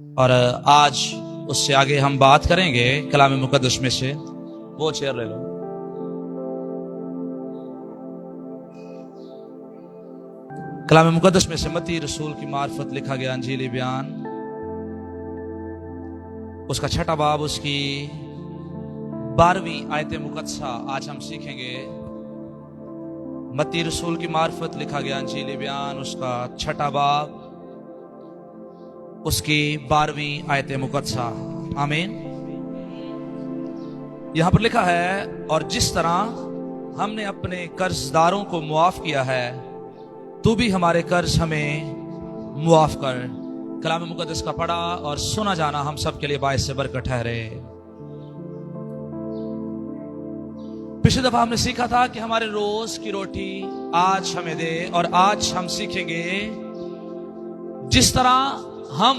اور آج اس سے آگے ہم بات کریں گے کلام مقدس میں سے. وہ چیئر لے لو. کلام مقدس میں سے متی رسول کی معرفت لکھا گیا انجیلی بیان، اس کا 6واں باب، اس کی 12ویں آیت مقدسہ آج ہم سیکھیں گے. متی رسول کی معرفت لکھا گیا انجیلی بیان، اس کا 6واں باب، اس کی 12ویں آیت مقدسہ. آمین. یہاں پر لکھا ہے، اور جس طرح ہم نے اپنے قرض داروں کو معاف کیا ہے تو بھی ہمارے قرض ہمیں معاف کر. کلام مقدس کا پڑھا اور سنا جانا ہم سب کے لیے باعث برکت ٹھہرے. پچھلی دفعہ ہم نے سیکھا تھا کہ ہمارے روز کی روٹی آج ہمیں دے، اور آج ہم سیکھیں گے جس طرح ہم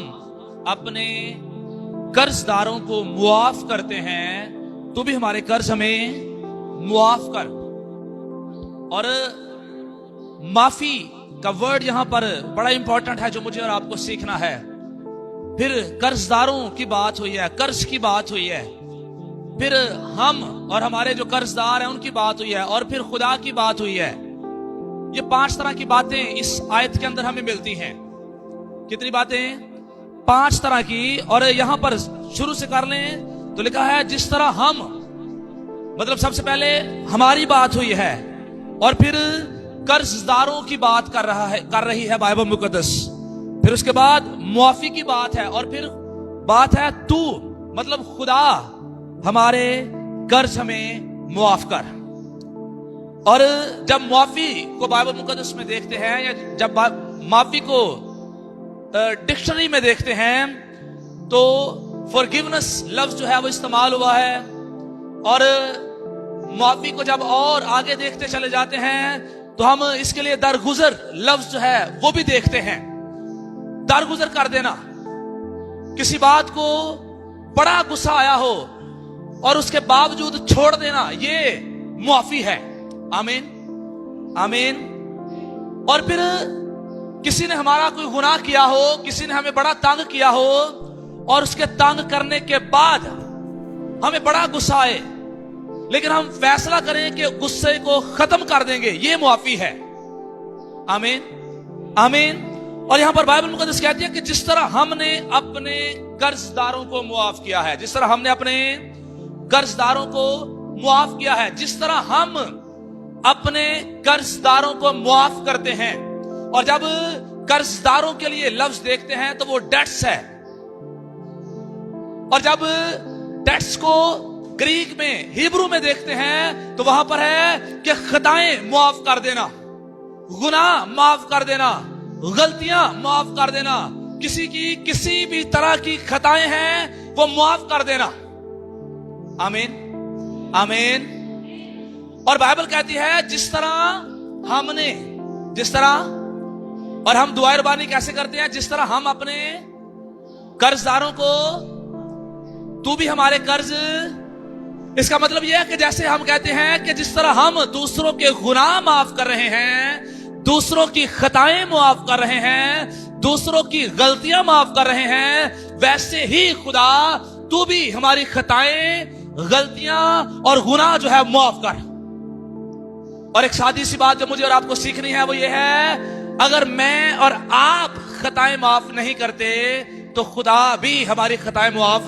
اپنے قرض داروں کو معاف کرتے ہیں تو بھی ہمارے قرض ہمیں معاف کر. اور معافی کا ورڈ یہاں پر بڑا امپورٹنٹ ہے جو مجھے اور آپ کو سیکھنا ہے. پھر قرض داروں کی بات ہوئی ہے، قرض کی بات ہوئی ہے، پھر ہم اور ہمارے جو قرض دار ہیں ان کی بات ہوئی ہے، اور پھر خدا کی بات ہوئی ہے. یہ 5 طرح کی باتیں اس آیت کے اندر ہمیں ملتی ہیں. کتنی باتیں؟ 5 طرح کی. اور یہاں پر شروع سے کر لیں تو لکھا ہے جس طرح ہم، مطلب سب سے پہلے ہماری بات ہوئی ہے، اور پھر قرض داروں کی بات کر رہی ہے بائبل مقدس. پھر اس کے بعد معافی کی بات ہے، اور پھر بات ہے تو، مطلب خدا ہمارے قرض ہمیں معاف کر. اور جب معافی کو بائبل مقدس میں دیکھتے ہیں، یا جب معافی کو ڈکشنری میں دیکھتے ہیں تو forgiveness لفظ جو ہے وہ استعمال ہوا ہے. اور معافی کو جب اور آگے دیکھتے چلے جاتے ہیں تو ہم اس کے لیے درگزر لفظ جو ہے وہ بھی دیکھتے ہیں. درگزر کر دینا، کسی بات کو بڑا غصہ آیا ہو اور اس کے باوجود چھوڑ دینا، یہ معافی ہے. آمین آمین. اور پھر کسی نے ہمارا کوئی گناہ کیا ہو، کسی نے ہمیں بڑا تنگ کیا ہو، اور اس کے تنگ کرنے کے بعد ہمیں بڑا غصہ آئے لیکن ہم فیصلہ کریں کہ غصے کو ختم کر دیں گے، یہ معافی ہے. آمین آمین. اور یہاں پر بائبل مقدس کہتی ہے کہ جس طرح ہم نے اپنے قرض داروں کو معاف کیا ہے، جس طرح ہم نے اپنے قرض داروں کو معاف کیا ہے، جس طرح ہم اپنے قرض داروں کو معاف کرتے ہیں. اور جب قرض داروں کے لیے لفظ دیکھتے ہیں تو وہ ڈیٹس ہے. اور جب ڈیٹس کو گریک میں، ہیبرو میں دیکھتے ہیں تو وہاں پر ہے کہ خطائیں معاف کر دینا، گناہ معاف کر دینا، غلطیاں معاف کر دینا، کسی کی کسی بھی طرح کی خطائیں ہیں وہ معاف کر دینا. آمین آمین. اور بائبل کہتی ہے جس طرح ہم نے، جس طرح، اور ہم دعائیں ربانی کیسے کرتے ہیں؟ جس طرح ہم اپنے قرض داروں کو، تو بھی ہمارے قرض. اس کا مطلب یہ ہے کہ جیسے ہم کہتے ہیں کہ جس طرح ہم دوسروں کے گناہ معاف کر رہے ہیں، دوسروں کی خطائیں معاف کر رہے ہیں، دوسروں کی غلطیاں معاف کر رہے ہیں، ویسے ہی خدا تو بھی ہماری خطائیں، غلطیاں اور گناہ جو ہے معاف کر. اور ایک سادی سی بات جو مجھے اور آپ کو سیکھنی ہے وہ یہ ہے، اگر میں اور آپ خطائیں معاف نہیں کرتے تو خدا بھی ہماری خطائیں معاف.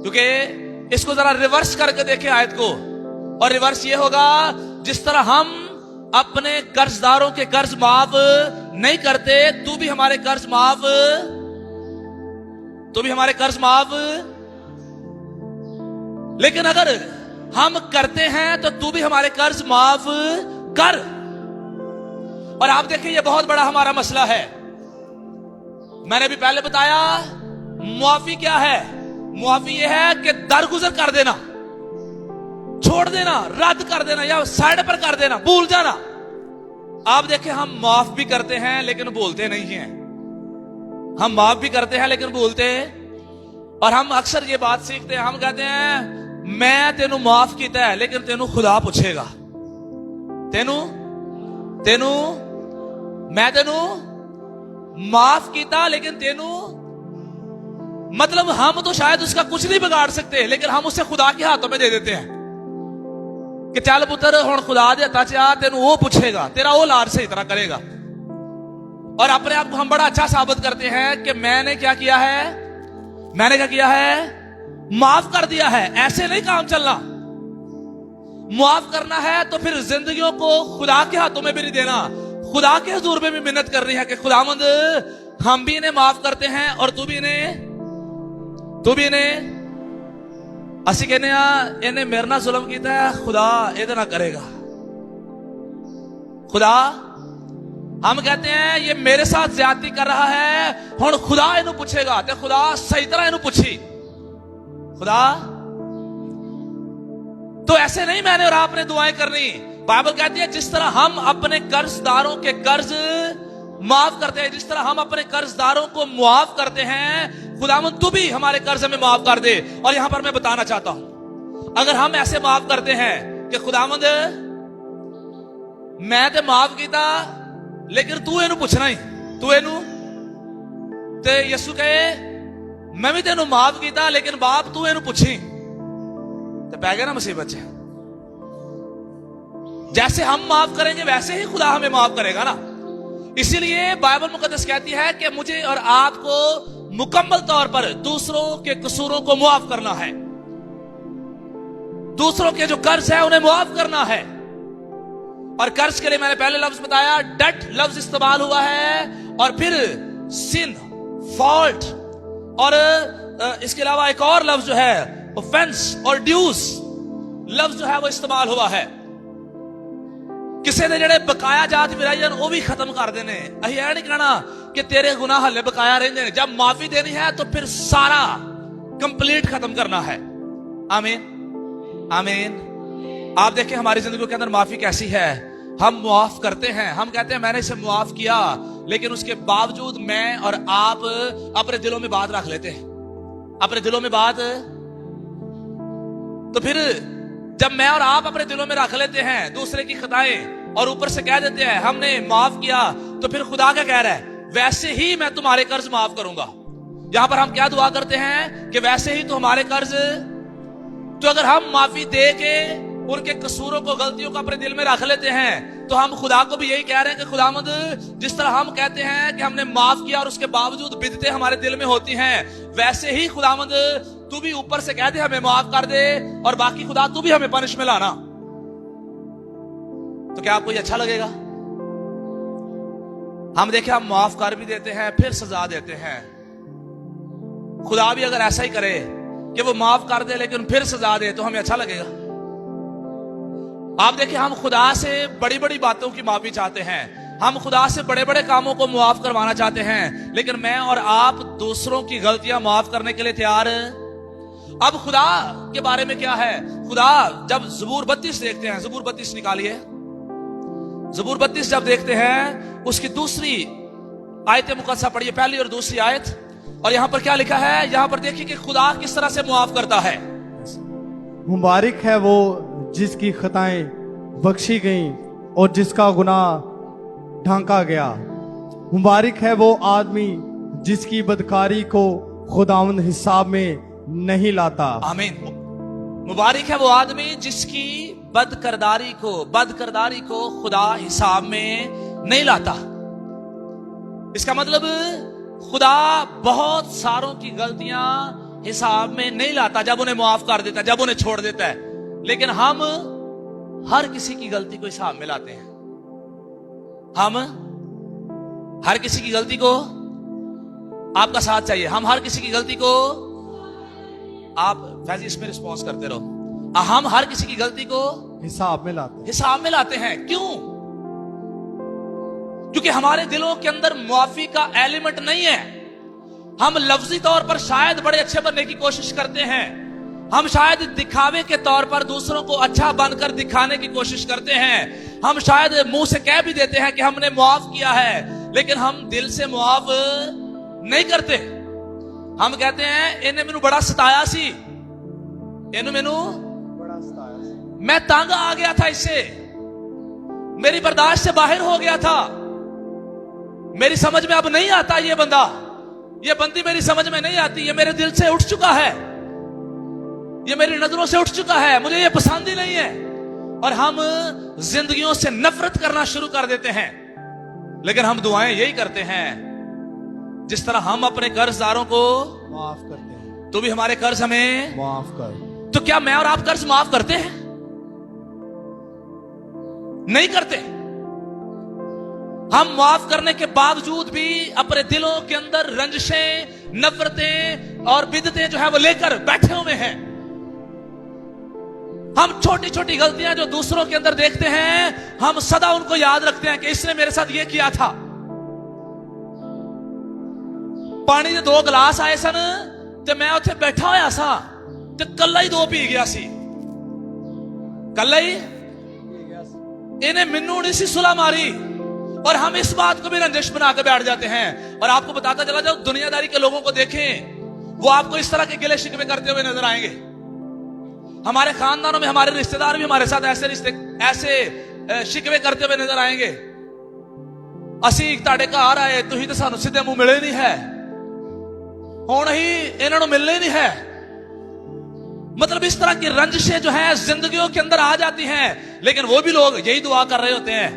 کیونکہ اس کو ذرا ریورس کر کے دیکھیں آیت کو، اور ریورس یہ ہوگا جس طرح ہم اپنے قرض داروں کے قرض معاف نہیں کرتے تو بھی ہمارے قرض معاف، تو بھی ہمارے قرض معاف. لیکن اگر ہم کرتے ہیں تو بھی ہمارے قرض معاف کر. اور آپ دیکھیں یہ بہت بڑا ہمارا مسئلہ ہے. میں نے بھی پہلے بتایا معافی کیا ہے. معافی یہ ہے کہ درگزر کر دینا، چھوڑ دینا، رد کر دینا، یا سائڈ پر کر دینا، بھول جانا. آپ دیکھیں ہم معاف بھی کرتے ہیں لیکن بھولتے نہیں ہیں. ہم معاف بھی کرتے ہیں لیکن بھولتے. اور ہم اکثر یہ بات سیکھتے ہیں، ہم کہتے ہیں میں تینوں معاف کیتا ہے لیکن تینوں خدا پوچھے گا. تینوں میں تینوں माफ किया लेकिन तेनू, मतलब हम तो शायद उसका कुछ नहीं बिगाड़ सकते, लेकिन हम उसे खुदा के हाथों में दे देते हैं कि चल पुत्र हुण खुदा दे हत्थां च आ, तेनू वो पूछेगा, तेरा वो लाड सही तरह करेगा। और अपने आप को हम बड़ा अच्छा साबित करते हैं कि मैंने क्या किया है, मैंने क्या किया है, माफ कर दिया है। ऐसे नहीं काम चलना। माफ करना है तो फिर जिंदगियों को खुदा के हाथों में भी नहीं देना, खुदा के हुजूर में भी मिन्नत करनी है कि खुदावंद हम भी इन्हें माफ करते हैं और तू भी इन्हें ਅਸੀਂ ਕਹਿੰਦੇ ਆ ਇਹਨੇ ਮੇਰੇ ਨਾਲ ਜ਼ੁਲਮ ਕੀਤਾ ਹੈ, खुदा ਇਹਦੇ ਨਾਲ करेगा। खुदा हम कहते हैं ये मेरे साथ ज्यादती कर रहा है, हुण खुदा इन्हू पूछेगा, ते खुदा सही तरह इन्हू पूछी। खुदा तो ऐसे नहीं मैंने और आपने दुआएं करनी। बाइबल कहती है जिस तरह हम अपने कर्जदारों के कर्ज माफ करते हैं, जिस तरह हम अपने कर्जदारों को मुआफ करते हैं, खुदावंद तू भी हमारे कर्ज में माफ कर दे। और यहां पर मैं बताना चाहता हूं, अगर हम ऐसे माफ करते हैं कि खुदावंद मैं ते माफ किया लेकिन तू इनू पूछना ही, तू इनू, ते यसू कहे मैं भी तेनू माफ किया लेकिन बाप तू इनू पूछी, तो पै गया ना मुसीबत च। जैसे हम माफ करेंगे वैसे ही खुदा हमें माफ करेगा ना। इसीलिए बाइबल मुकद्दस कहती है कि मुझे और आपको मुकम्मल तौर पर दूसरों के कसूरों को मुआफ करना है, दूसरों के जो कर्ज है उन्हें मुआफ करना है। और कर्ज के लिए मैंने पहले लफ्ज बताया, डट लफ्ज इस्तेमाल हुआ है, और फिर सिन, फॉल्ट, और इसके अलावा एक और लफ्ज जो है ऑफेंस और ड्यूज लफ्ज जो है वो इस्तेमाल हुआ है। किसी ने जेड़े बकाया जात विराजन वो भी खत्म कर देने। अही ऐ नहीं कहना कि तेरे गुनाह हले बकाया रहंदे ने, जब माफी देनी है तो फिर सारा कंप्लीट खत्म करना है। आमीन आमीन। आप देखें हमारी जिंदगी के अंदर माफी कैसी है। हम मुआफ करते हैं, हम कहते हैं मैंने इसे मुआफ किया, लेकिन उसके बावजूद मैं और आप अपने दिलों में बात रख लेते हैं, अपने दिलों में बात। तो फिर जब मैं और आप अपने दिलों में रख लेते हैं दूसरे की खताएं और ऊपर से कह देते हैं हमने माफ किया, तो फिर खुदा क्या कह रहा है, वैसे ही मैं तुम्हारे कर्ज माफ करूंगा। यहां पर हम क्या दुआ करते हैं कि वैसे ही तो हमारे कर्ज। तो अगर हम माफी दे के उनके कसूरों को, गलतियों को अपने दिल में रख लेते हैं, तो हम खुदा को भी यही कह रहे हैं कि खुदावंद जिस तरह हम कहते हैं कि हमने माफ किया और उसके बावजूद बिदतें हमारे दिल में होती हैं, वैसे ही खुदावंद तू भी ऊपर से कह दे हमें माफ कर दे, और बाकी खुदा तू भी हमें पनिश में लाना। तो क्या आपको ये अच्छा लगेगा? हम देखें हम माफ कर भी देते हैं फिर सजा देते हैं। खुदा भी अगर ऐसा ही करे कि वो माफ कर दे लेकिन फिर सजा दे तो हमें अच्छा लगेगा? आप देखिए हम खुदा से बड़ी बड़ी बातों की माफी चाहते हैं, हम खुदा से बड़े बड़े कामों को मुआफ करवाना चाहते हैं, लेकिन मैं और आप दूसरों की गलतियां माफ करने के लिए तैयार। अब खुदा के बारे में क्या है, खुदा जब ज़बूर 32 देखते हैं, ज़बूर 32 निकालिए, ज़बूर 32 जब देखते हैं उसकी दूसरी आयत मुकद्दसा पढ़िए, पहली और दूसरी आयत। और यहां पर क्या लिखा है, यहां पर देखिए कि खुदा किस तरह से मुआफ करता है। मुबारक है वो जिसकी खताएं बख्शी गईं और जिसका गुनाह ढांका गया। मुबारक है वो आदमी जिसकी बदकारी को खुदावंद हिसाब में नहीं लाता। आमीन। मुबारक है वो आदमी जिसकी बदकरदारी को खुदा हिसाब में नहीं लाता। इसका मतलब खुदा बहुत सारों की गलतियां हिसाब में नहीं लाता जब उन्हें माफ कर देता है, जब उन्हें छोड़ देता है, लेकिन हम हर किसी की गलती को हिसाब में लाते हैं। हम हर किसी की गलती को, आपका साथ चाहिए, हम हर किसी की गलती को, आप फैजी इसमें रिस्पॉन्स करते रहो, हम हर किसी की गलती को हिसाब में लाते हैं। क्यों? क्योंकि हमारे दिलों के अंदर मुआफी का एलिमेंट नहीं है। हम लफ्जी तौर पर शायद बड़े अच्छे बनने की कोशिश करते हैं, हम शायद दिखावे के तौर पर दूसरों को अच्छा बनकर दिखाने की कोशिश करते हैं, हम शायद मुंह से कह भी देते हैं कि हमने मुआफ किया है, लेकिन हम दिल से मुआफ नहीं करते। हम कहते हैं इन्हें मैनू बड़ा सताया सी, मैं तंग आ गया था, इससे मेरी बर्दाश्त से बाहर हो गया था। मेरी समझ में अब नहीं आता ये बंदा, ये बंदी मेरी समझ में नहीं आती, ये मेरे दिल से उठ चुका है, ये मेरी नजरों से उठ चुका है, मुझे ये पसंद ही नहीं है। और हम जिंदगियों से नफरत करना शुरू कर देते हैं। लेकिन हम दुआएं यही करते हैं, जिस तरह हम अपने कर्जदारों को माफ करते हैं, तो भी हमारे कर्ज हमें माफ कर। तो क्या मैं और आप कर्ज माफ करते हैं? नहीं करते। हम माफ करने के बावजूद भी अपने दिलों के अंदर रंजिशें, नफरतें और बिदतें जो है वो लेकर बैठे हुए हैं। हम छोटी छोटी गलतियां जो दूसरों के अंदर देखते हैं, हम सदा उनको याद रखते हैं कि इसने मेरे साथ ये किया था। पानी के 2 गिलास आए सन ते मैं उत्थे बैठा होया सा ते कल्ला ही 2 पी गया सी, कल्ला ही। इन्हें मिन्नू नहीं सी सुला मारी, और हम इस बात को भी रंजिश बना के बैठ जाते हैं। और आपको बताता चला जाओ, दुनियादारी के लोगों को देखें, वो आपको इस तरह के गिले शिकवे करते हुए नजर आएंगे। हमारे खानदानों में हमारे रिश्तेदार भी हमारे साथ ऐसे शिकवे करते हुए नजर आएंगे। असी ताड़े घर आए, तुही तो सानू सीधे मुंह मिले नहीं है, हुण ही इन्हों मिलने नहीं है। मतलब इस तरह की रंजिशें जो है जिंदगियों के अंदर आ जाती हैं। लेकिन वो भी लोग यही दुआ कर रहे होते हैं,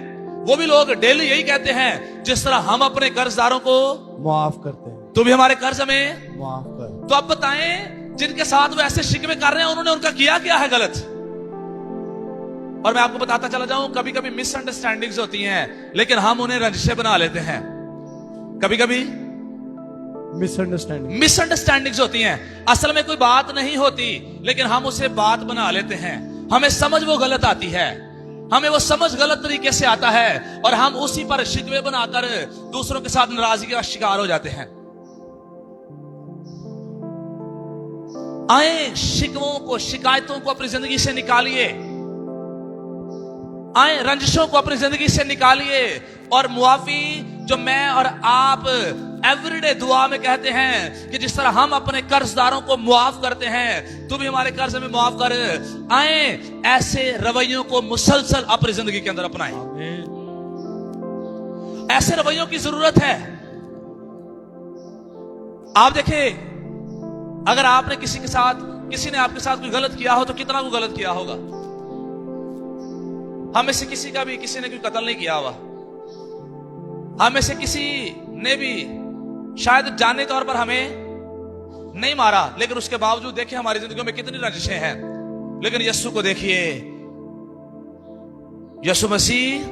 वो भी लोग डेली यही कहते हैं, जिस तरह हम अपने कर्जदारों को माफ करते हैं, तो भी हमारे कर्ज हमें माफ कर। तो अब बताएं, जिनके साथ वो ऐसे शिकवे कर रहे हैं, उन्होंने उनका किया क्या है गलत? और मैं आपको बताता चला जाऊं, कभी कभी मिसअंडरस्टैंडिंग्स होती हैं, लेकिन हम उन्हें रंजिशें बना लेते हैं। कभी कभी मिसअंडरस्टैंडिंग्स होती हैं, असल में कोई बात नहीं होती, लेकिन हम उसे बात बना लेते हैं। हमें समझ वो गलत आती है, हमें वो समझ गलत तरीके से आता है, और हम उसी पर शिकवे बनाकर दूसरों के साथ नाराजगी का शिकार हो जाते हैं। आए शिकवों को, शिकायतों को अपनी जिंदगी से निकालिए, आए रंजिशों को अपनी जिंदगी से निकालिए, और मुआफी जो मैं और आप एवरीडे दुआ में कहते हैं कि जिस तरह हम अपने कर्जदारों को मुआफ करते हैं, तू भी हमारे कर्ज में मुआफ कर। आए ऐसे रवैयों को मुसलसल अपनी जिंदगी के अंदर अपनाएं। ऐसे रवैयों की जरूरत है। आप देखें, अगर आपने किसी ने आपके साथ कोई गलत किया हो, तो कितना को गलत किया होगा। हम में से किसी ने कोई कत्ल नहीं किया हुआ, हम में से किसी ने भी शायद जाने तौर पर हमें नहीं मारा, लेकिन उसके बावजूद देखिए हमारी जिंदगी में कितनी रंजिशें हैं। लेकिन यीशु को देखिए, यीशु मसीह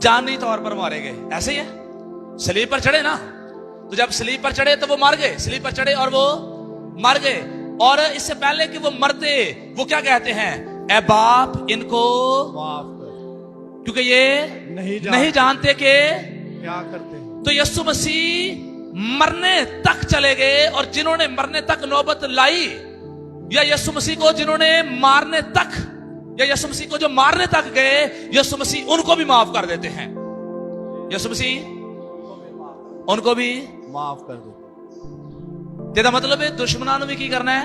जानी तौर पर मारे गए। ऐसे ही है, सलीब पर चढ़े ना, तो जब सलीब पर चढ़े तो वो मर गए, सलीब पर चढ़े और वो मर गए। और इससे पहले कि वो मरते, वो क्या कहते हैं? ऐ बाप इनको माफ कर, क्योंकि ये नहीं जानते कि क्या करते हैं। तो यीशु मसीह मरने तक चले गए, और जिन्होंने मरने तक नौबत लाई, या यीशु मसीह को जिन्होंने मारने तक, या यीशु मसीह को जो मारने तक गए, यीशु मसीह उनको भी माफ कर देते हैं। यीशु मसीह उनको भी माफ कर दे। तेरा मतलब है दुश्मनों ने भी की करना है,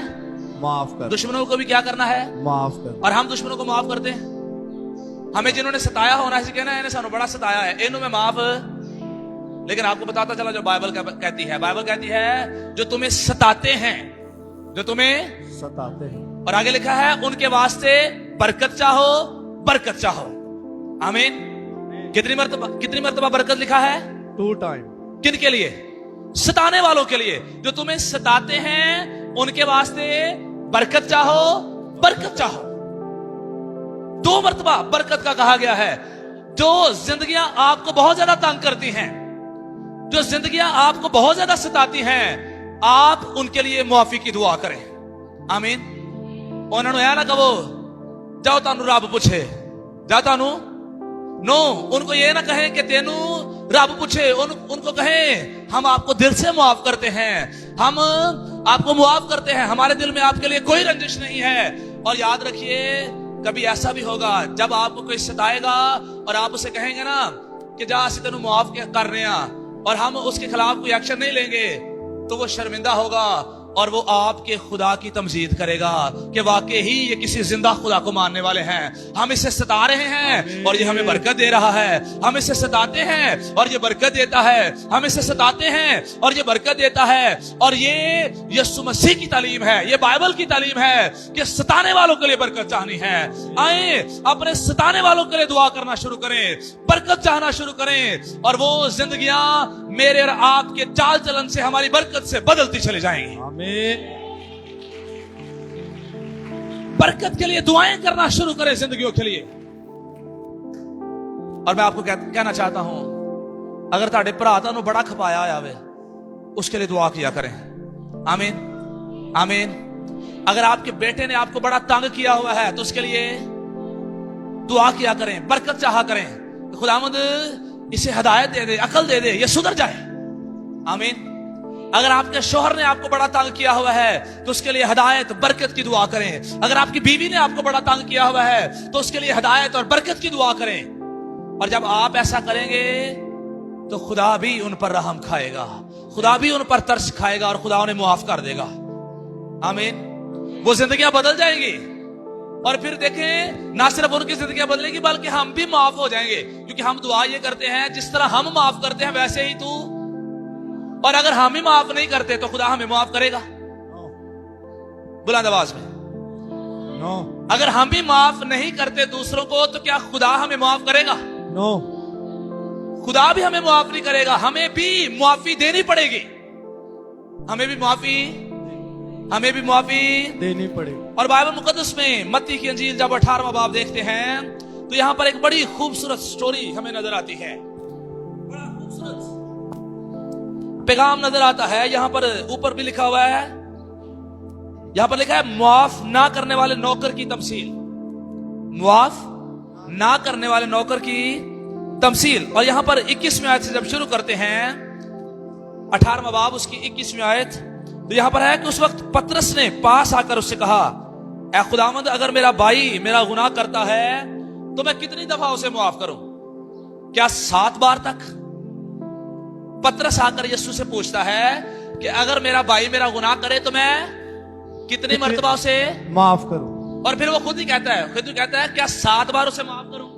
माफ कर। दुश्मनों को भी क्या करना है? माफ कर। और हम दुश्मनों को माफ करते हैं। हमें जिन्होंने सताया होना है, कहना है इन्हें सानू बड़ा सताया है, इन्हों में माफ। लेकिन आपको बताता चला, जो बाइबल कहती है, बाइबल कहती है जो तुम्हें सताते हैं, जो तुम्हें सताते हैं, और आगे लिखा है उनके वास्ते बरकत चाहो, बरकत चाहो। आमीन। कितनी मर्तबा बरकत लिखा है? 2 टाइम। किन के लिए? सताने वालों के लिए। जो तुम्हें सताते हैं उनके वास्ते बरकत चाहो, बरकत चाहो। 2 मर्तबा बरकत का कहा गया है। जो जिंदगियां आपको बहुत ज्यादा तंग करती हैं, जो जिंदगियां आपको बहुत ज्यादा सताती हैं, आप उनके लिए मुआफी की दुआ करें। आमीन। उन्होंने ना कहो जाओ तानू रब पूछे, जाओ तानू नो, उनको ये ना कहें कि तेनू रब पूछे, उनको कहें हम आपको दिल से मुआफ करते हैं, हम आपको मुआफ करते हैं, हमारे दिल में आपके लिए कोई रंजिश नहीं है। और याद रखिए, कभी ऐसा भी होगा जब आपको कोई सताएगा और आप उसे कहेंगे ना कि जा असी तेनू मुआफ कर रहे हैं, और हम उसके खिलाफ कोई एक्शन नहीं लेंगे, तो वो शर्मिंदा होगा اور وہ آپ کے خدا کی تمجید کرے گا کہ واقعی ہی یہ کسی زندہ خدا کو ماننے والے ہیں. ہم اسے ستا رہے ہیں اور یہ ہمیں برکت دے رہا ہے. ہم اسے ستاتے ہیں اور یہ برکت دیتا ہے. ہم اسے ستاتے ہیں اور یہ برکت دیتا ہے. اور یہ یسوع مسیح کی تعلیم ہے, یہ بائبل کی تعلیم ہے کہ ستانے والوں کے لیے برکت چاہنی ہے. آئیں اپنے ستانے والوں کے لیے دعا کرنا شروع کریں, برکت چاہنا شروع کریں, اور وہ زندگیاں میرے اور آپ کے چال چلن سے, ہماری برکت سے بدلتی چلی جائیں گی. آمین. برکت کے لیے دعائیں کرنا شروع کریں زندگیوں کے لیے. اور میں آپ کو کہنا چاہتا ہوں, اگر تہاڈے بھرا تانوں بڑا کھپایا ہویا ہوے, اس کے لیے دعا کیا کریں. آمین آمین. اگر آپ کے بیٹے نے آپ کو بڑا تنگ کیا ہوا ہے تو اس کے لیے دعا کیا کریں, برکت چاہا کریں. خداوند اسے ہدایت دے دے, عقل دے دے, یہ سدھر جائے. آمین. اگر آپ کے شوہر نے آپ کو بڑا تنگ کیا ہوا ہے تو اس کے لیے ہدایت برکت کی دعا کریں. اگر آپ کی بیوی نے آپ کو بڑا تنگ کیا ہوا ہے تو اس کے لیے ہدایت اور برکت کی دعا کریں. اور جب آپ ایسا کریں گے تو خدا بھی ان پر رحم کھائے گا, خدا بھی ان پر ترس کھائے گا اور خدا انہیں معاف کر دے گا. آمین. وہ زندگیاں بدل جائیں گی. اور پھر دیکھیں, نہ صرف ان کی زندگیاں بدلیں گی بلکہ ہم بھی معاف ہو جائیں گے, کیونکہ ہم دعا یہ کرتے ہیں جس طرح ہم معاف کرتے ہیں ویسے ہی تو. اور اگر ہم ہی معاف نہیں کرتے تو خدا ہمیں معاف کرے گا. بلند آواز میں, نو. اگر ہم بھی معاف نہیں کرتے دوسروں کو تو کیا خدا ہمیں معاف کرے گا؟ نو. خدا بھی ہمیں معاف نہیں کرے گا, ہمیں بھی معافی دینی پڑے گی. ہمیں بھی معافی دینی پڑے گی. اور بائبل مقدس میں متی کی انجیل جب 18واں باب دیکھتے ہیں تو یہاں پر ایک بڑی خوبصورت سٹوری ہمیں نظر آتی ہے. بڑا خوبصورت پیغام نظر آتا ہے. یہاں پر اوپر بھی لکھا ہوا ہے, یہاں پر لکھا ہے معاف نہ کرنے والے نوکر کی تمثیل. معاف نہ کرنے والے نوکر کی تمثیل. اور یہاں پر 21ویں آیت سے جب شروع کرتے ہیں, 18واں باب اس کی 21ویں آیت, تو یہاں پر ہے کہ اس وقت پترس نے پاس آ کر اس سے کہا, اے خداوند اگر میرا بھائی میرا گناہ کرتا ہے تو میں کتنی دفعہ اسے معاف کروں؟ کیا 7 بار تک؟ پترس آ کر یسوع سے پوچھتا ہے کہ اگر میرا بھائی میرا گناہ کرے تو میں کتنی مرتبہ اسے معاف کروں؟ اور پھر وہ خود ہی کہتا ہے کیا 7 بار اسے معاف کروں؟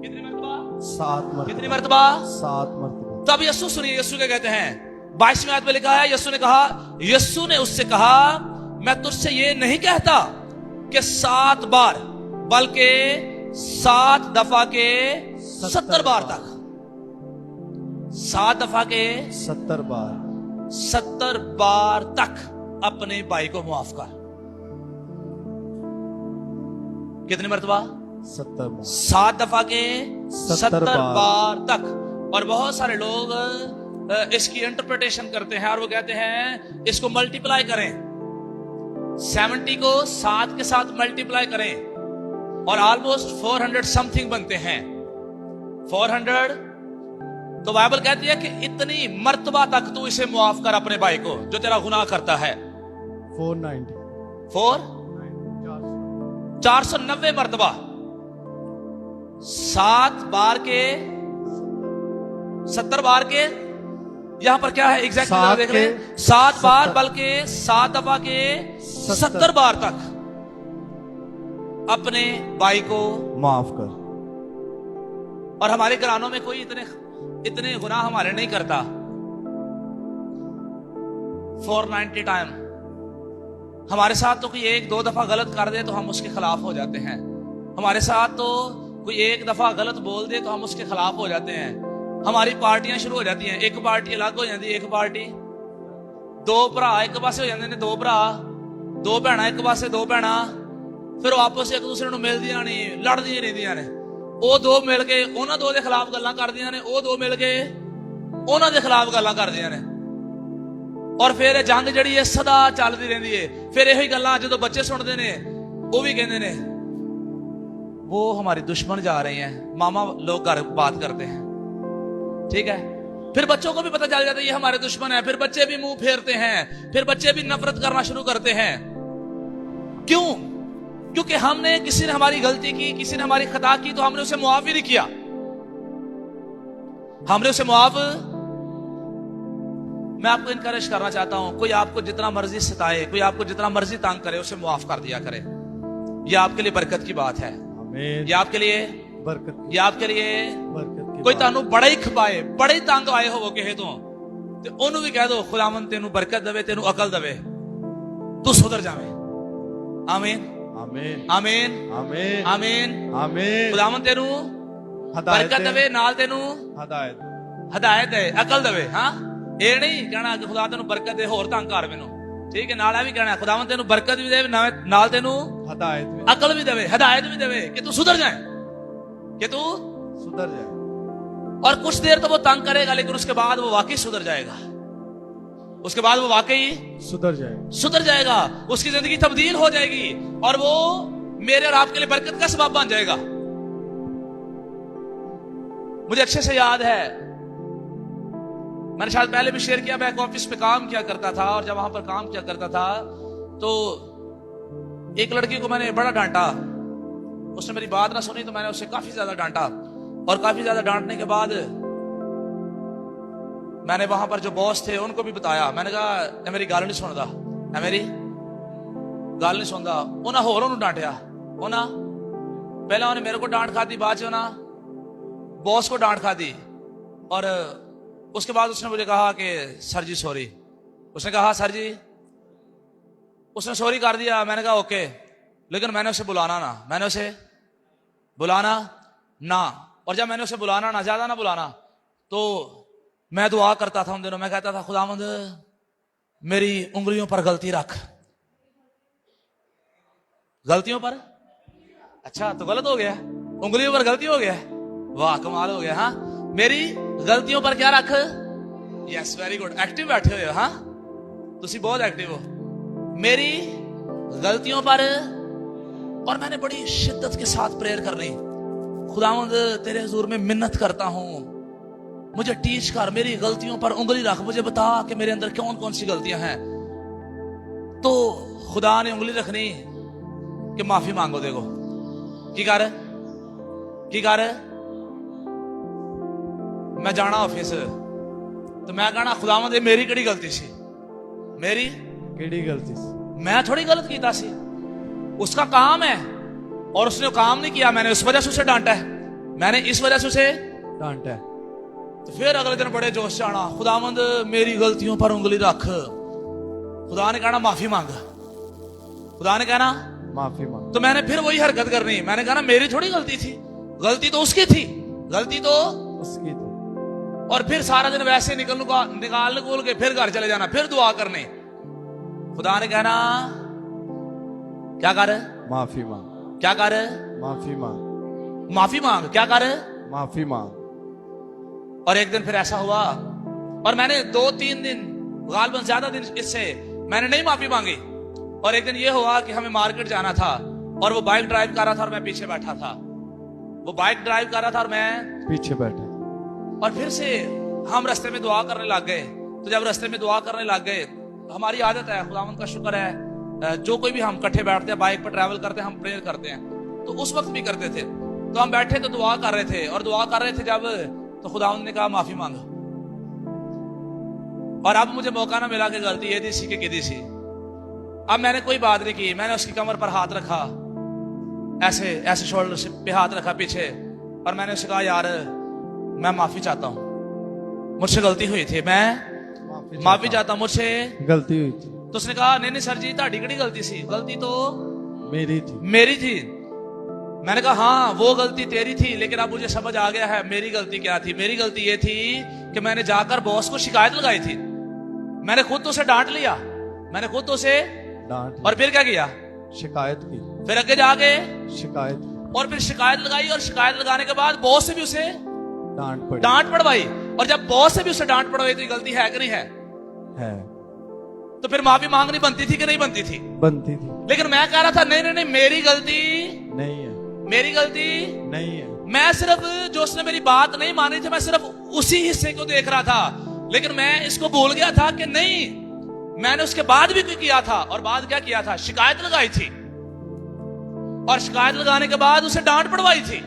کتنی مرتبہ؟ 7 مرتبہ. کتنی مرتبہ؟ 7 مرتبہ. تو اب یسوع سنیے, یسوع کیا کہتے ہیں. 22ویں آیت میں لکھا ہے, یسوع نے اس سے کہا میں تجھ سے یہ نہیں کہتا کہ 7 بار بلکہ 7 دفعہ کے 70 بار تک. 7 دفعہ کے 70 بار. 70 بار تک اپنے بھائی کو معاف کر. کتنی مرتبہ؟ 70 بار. 7 دفعہ کے 70 بار. بار تک. اور بہت سارے لوگ اس کی انٹرپریٹیشن کرتے ہیں اور وہ کہتے ہیں اس کو ملٹیپلائی کریں, 70 کو 7 کے ساتھ ملٹیپلائی کریں اور آلموسٹ 400 سم تھنگ بنتے ہیں. 400. تو بائبل کہتی ہے کہ اتنی مرتبہ تک تو اسے معاف کر اپنے بھائی کو جو تیرا گناہ کرتا ہے. 490 مرتبہ. 7 بار کے 70 بار کے, یہاں پر کیا ہے ایگزیکٹلی دیکھ رہے ہیں, 7 بار بلکہ 7 دفعہ کے 70 بار تک اپنے بھائی کو معاف کر. اور ہمارے گھرانوں میں کوئی اتنے گناہ ہمارے نہیں کرتا. 490 ٹائم. ہمارے ساتھ تو کوئی 1-2 دفعہ غلط کر دے تو ہم اس کے خلاف ہو جاتے ہیں. ہمارے ساتھ تو کوئی 1 دفعہ غلط بول دے تو ہم اس کے خلاف ہو جاتے ہیں. ہماری پارٹیاں شروع ہو جاتی ہیں, ایک پارٹی الگ ہو جاتی ہے, ایک پارٹی 2 بھرا ایک پاسے ہو جاتے ہیں, 2 بھرا 2 بھੈਣਾਂ ایک پاسے 2 بھੈਣਾਂ, پھر وہ آپس ایک دوسرے ਨੂੰ ਮਿਲਦੀਆਂ ਨਹੀਂ, ਲੜਦੀਆਂ ਰਹਿੰਦੀਆਂ ਨੇ. ਉਹ 2 ਮਿਲ ਕੇ ਉਹਨਾਂ 2 ਦੇ ਖਿਲਾਫ ਗੱਲਾਂ ਕਰਦੀਆਂ ਨੇ, ਉਹ 2 ਮਿਲ ਕੇ ਉਹਨਾਂ ਦੇ ਖਿਲਾਫ ਗੱਲਾਂ ਕਰਦੀਆਂ ਨੇ. ਔਰ ਫਿਰ ਇਹ ਜੰਗ ਜਿਹੜੀ ਹੈ ਸਦਾ ਚੱਲਦੀ ਰਹਿੰਦੀ ਹੈ. ਫਿਰ ਇਹੋ ਹੀ ਗੱਲਾਂ ਜਦੋਂ ਬੱਚੇ ਸੁਣਦੇ ਨੇ ਉਹ ਵੀ ਕਹਿੰਦੇ ਨੇ वो हमारे दुश्मन जा रहे हैं, मामा लोग घर बात करते हैं. ठीक है, फिर बच्चों को भी पता चल जाता है ये हमारे दुश्मन है, फिर बच्चे भी मुंह फेरते हैं, फिर बच्चे भी नफरत करना शुरू करते हैं. क्यों? क्योंकि हमने किसी ने हमारी गलती की, किसी ने हमारी खता की तो हमने उसे मुआफ ही नहीं किया. हमने उसे मुआफ मैं आपको इनकरेज करना चाहता हूं, कोई आपको जितना मर्जी सताए, कोई आपको जितना मर्जी तंग करे, उसे माफ कर दिया करे। ये आपके लिए बरकत की बात है। आमीन। ये आपके लिए बरकत ये आपके लिए बरकत की कोई बात। तानू बड़ा ही खपाए, बड़े ही तंग आए हो किसे तो ਉਹਨੂੰ ਵੀ ਕਹਿ ਦੋ ਖੁਦਾਵੰਦ ਤੈਨੂੰ ਬਰਕਤ ਦੇਵੇ, ਤੈਨੂੰ ਅਕਲ ਦੇਵੇ, ਤੂੰ ਸੁਧਰ ਜਾਵੇਂ। ਆਮੀਨ आमीन ਆਮੀਨ आमीन ਆਮੀਨ। आमीन। ਖੁਦਾਵੰਦ ਤੈਨੂੰ हदायत ਬਰਕਤ ਦੇਵੇ, ਨਾਲ ਤੈਨੂੰ हदायत ਹਦਾਇਤ ਦੇ, ਅਕਲ ਦੇਵੇ। ਹਾਂ, ਇਹ ਨਹੀਂ ਕਹਿਣਾ ਕਿ ਖੁਦਾ ਤੈਨੂੰ ਬਰਕਤ ਦੇ, ਹੋਰ ਤੰਗ ਕਰ ਮੈਨੂੰ। ਠੀਕ ਹੈ, ਨਾਲ ਇਹ ਵੀ ਕਹਿਣਾ ਖੁਦਾਵੰਦ ਤੈਨੂੰ ਬਰਕਤ ਵੀ ਦੇਵੇ, ਨਾਲ ਤੈਨੂੰ हदायत में ਅਕਲ ਵੀ ਦੇਵੇ, ਹਦਾਇਤ ਵੀ ਦੇਵੇ ਕਿ ਤੂੰ ਸੁਧਰ ਜਾਏ, कि तू सुधर जाए। और कुछ देर तो वो तंग करेगा, लेकिन उसके बाद वो वाकई सुधर जाएगा। उसके बाद वो वाकई सुधर जाएगा, उसकी जिंदगी तब्दील हो जाएगी और वो मेरे और आपके लिए बरकत का सबब बन जाएगा। मुझे अच्छे से याद है, मैंने शायद पहले भी शेयर किया, मैं एक ऑफिस पे काम किया करता था और जब वहां पर काम किया करता था तो एक लड़की को मैंने बड़ा डांटा। उसने मेरी बात ना सुनी तो मैंने उसे काफी ज्यादा डांटा, और काफी ज्यादा डांटने के बाद मैंने वहां पर जो बॉस थे उनको भी बताया। मैंने कहा ए मेरी गल नहीं सुनता, ए मेरी गल नहीं सुनता। उन्हें होर उन्होंने डांटिया, उन्हें पहले उन्हें मेरे को डांट खादी, बाद उन्हें बॉस को डांट खादी, और उसके बाद उसने मुझे कहा कि सर जी सॉरी। उसने कहा सर जी, उसने सॉरी कर दिया। मैंने कहा ओके, लेकिन मैंने उसे बुलाना ना, मैंने उसे बुलाना ना, और जब मैंने उसे बुलाना ना, ज्यादा ना बुलाना, तो मैं दुआ करता था उन दिनों। मैं कहता था खुदावंद मेरी उंगलियों पर गलती रख। गलतियों पर, अच्छा तो गलत हो गया, उंगलियों पर गलती हो गया, वाह कमाल हो गया। हाँ, मेरी गलतियों पर क्या रख। यस वेरी गुड, एक्टिव बैठे हुए हो। हाँ, तुसी बहुत एक्टिव हो। मेरी गलतियों पर, और मैंने बड़ी शिद्दत के साथ प्रेयर करनी, खुदावंद तेरे हुजूर में मिन्नत करता हूं, मुझे टीच कर, मेरी गलतियों पर उंगली रख, मुझे बता कि मेरे अंदर कौन कौन सी गलतियां हैं। तो खुदा ने उंगली रखनी कि माफी मांगो। देखो की कर मैं जाना ऑफिस तो मैं कहना खुदावंद ये मेरी केड़ी गलती सी, मेरी केड़ी गलती सी? मैं थोड़ी गलत कीता सी, उसका काम है और उसने काम नहीं किया, मैंने उस वजह से उसे डांटा है, मैंने इस वजह से उसे डांटा है। तो फिर अगले दिन बड़े जोश से आना, खुदावंद मेरी गलतियों पर उंगली रख। खुदा ने कहना माफी मांग, खुदा ने कहना माफी मांग। तो मैंने फिर वही हरकत करनी, मैंने कहा मेरी थोड़ी गलती थी, गलती तो उसकी थी, गलती तो उसकी थी। और फिर सारा दिन वैसे निकाल के फिर घर चले जाना, फिर दुआ करने। खुदा ने कहना क्या कर, माफी मांग। क्या कर, माफी मांग। माफी मांग, क्या कर, माफी मांग। और एक दिन फिर ऐसा हुआ, और मैंने 2-3 दिन, गालबन ज्यादा दिन इससे मैंने नहीं माफी मांगी। और एक दिन ये हुआ कि हमें मार्केट जाना था और वो बाइक ड्राइव कर रहा था और मैं पीछे बैठा था। वो बाइक ड्राइव कर रहा था और मैं पीछे बैठा। और फिर से हम रास्ते में दुआ करने लग गए। तो जब रास्ते में दुआ करने लग गए, हमारी आदत है, खुदावंद का शुक्र है, जो कोई भी हम इकट्ठे बैठते हैं, बाइक पर ट्रैवल करते हैं, हम प्रेयर करते हैं, तो उस वक्त भी करते थे। तो हम बैठे तो दुआ कर रहे थे, और दुआ कर रहे थे जब, तो खुदावंद ने कहा माफी मांगो। और अब मुझे मौका ना मिला कि गलती ये दी कि दी सी। अब मैंने कोई बात नहीं की, मैंने उसकी कमर पर हाथ रखा, ऐसे ऐसे शोल्डर पे हाथ रखा पीछे, और मैंने उसे कहा यार मैं माफी चाहता हूं, मुझसे गलती हुई थी, मैं माफी चाहता हूं, मुझसे गलती हुई थी। तो उसने कहा नहीं नहीं सर जी ताड़ी कड़ी गलती सी, गलती तो मेरी थी। मैंने कहा हाँ वो गलती तेरी थी, लेकिन अब मुझे समझ आ गया है मेरी गलती क्या थी। मेरी गलती ये थी कि मैंने जाकर बॉस को शिकायत लगाई थी, मैंने खुद तो उसे डांट लिया, मैंने खुद तो उसे डांट, और फिर क्या किया, शिकायत की, फिर आगे जाके शिकायत, और फिर शिकायत लगाई, और शिकायत लगाने के बाद बॉस से भी उसे डांट पड़वाई। और जब बॉस से भी उसे डांट पड़वाई तो ये गलती है कि नहीं है? तो फिर माफी मांगनी बनती थी कि नहीं बनती थी? बनती थी। लेकिन मैं कह रहा था नहीं नहीं नहीं मेरी गलती नहीं है, मेरी गलती नहीं है। मैं सिर्फ जो उसने मेरी बात नहीं मानी थी, मैं सिर्फ उसी हिस्से को देख रहा था, लेकिन मैं इसको भूल गया था कि नहीं मैंने उसके बाद भी किया था। और बाद क्या किया था, शिकायत लगाई थी, और शिकायत लगाने के बाद उसे डांट पड़वाई थी,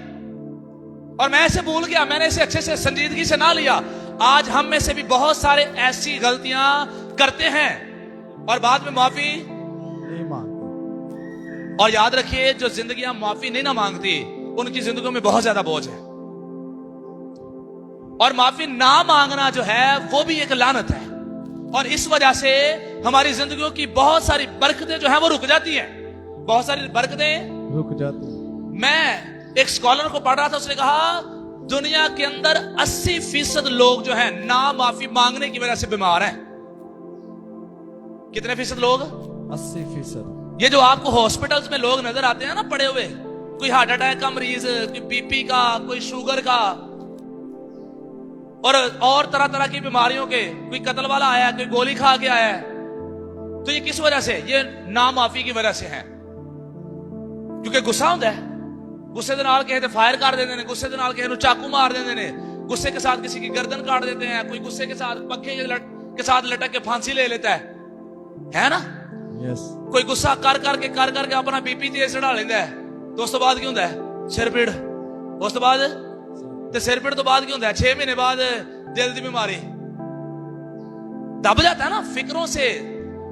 और मैं इसे भूल गया, मैंने इसे अच्छे से संजीदगी से ना लिया। آج ہم میں سے بھی بہت سارے ایسی غلطیاں کرتے ہیں اور بعد میں معافی نہیں مانگتے. اور یاد رکھیے جو زندگیاں معافی نہیں نہ مانگتی ان کی زندگیوں میں بہت زیادہ بوجھ ہے اور معافی نہ مانگنا جو ہے وہ بھی ایک لعنت ہے اور اس وجہ سے ہماری زندگیوں کی بہت ساری برکتیں جو ہیں وہ رک جاتی ہیں بہت ساری برکتیں رک جاتے ہیں. میں ایک اسکالر کو پڑھ رہا تھا اس نے کہا دنیا کے اندر 80% لوگ جو ہیں نا معافی مانگنے کی وجہ سے بیمار ہیں کتنے فیصد لوگ 80%. یہ جو آپ کو ہاسپٹلز میں لوگ نظر آتے ہیں نا پڑے ہوئے کوئی ہارٹ اٹیک کا مریض کوئی بی پی کا کوئی شوگر کا اور طرح طرح کی بیماریوں کے کوئی قتل والا آیا ہے کوئی گولی کھا کے آیا ہے تو یہ کس وجہ سے یہ نامعافی کی وجہ سے ہے کیونکہ غصہ ہوتا ہے غصے دے نال کہے تے فائر کر دیندے نے غصے دے نال کہے نو چاقو مار دیندے نے غصے کے ساتھ کسی کی گردن کاٹ دیتے ہیں کوئی غصے کے ساتھ پنکھے کے ساتھ لٹک کے پھانسی لے لیتا ہے نا یس. کوئی غصہ کر کے اپنا بی پی تیز چڑھا لیندہ ہے تو اس تو بعد کی ہوندا ہے سر پیڑ اس تو بعد تے سر پیڑ تو بعد کی ہوندا ہے 6 مہینے بعد دل دی بیماری دب جاتا ہے نا فکروں سے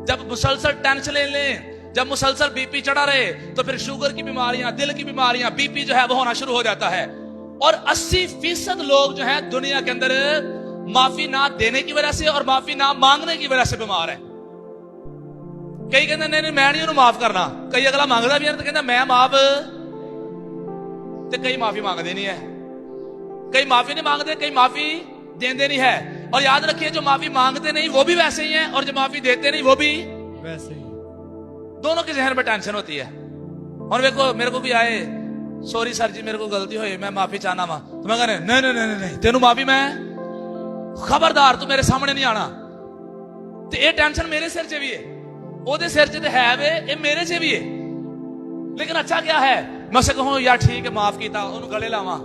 جب مسلسل ٹینشن لیں جب مسلسل بی پی چڑھا رہے تو پھر شوگر کی بیماریاں دل کی بیماریاں بی پی جو ہے وہ ہونا شروع ہو جاتا ہے اور 80% لوگ جو ہیں دنیا کے اندر معافی نہ دینے کی وجہ سے اور معافی نہ مانگنے کی وجہ سے بیمار ہیں کئی کہتے ہیں نہیں میں نہیں انہوں معاف کرنا کئی اگلا مانگتا بھی ہے تو کہتا میں معاف تے کئی معافی مانگتے نہیں ہے کئی معافی نہیں مانگتے کئی معافی دیندے نہیں ہے اور یاد رکھیے جو معافی مانگتے نہیں وہ بھی ویسے ہی ہیں اور جو معافی دیتے نہیں وہ بھی ویسے ہی. دونوں کے ذہن میں ٹینشن ہوتی ہے اور میرے کو بھی آئے سوری سر جی میرے کو غلطی ہوئی میں معافی چاہنا وا تو میں کہنے نہیں تینوں معافی میں خبردار تو میرے سامنے نہیں آنا تو یہ ٹینشن میرے سر سے بھی ہے وہ دے سر سے ہے وے یہ میرے سے بھی ہے لیکن اچھا کیا ہے میں اسے کہوں یار ٹھیک ہے معاف کیتا انہوں گلے لاواں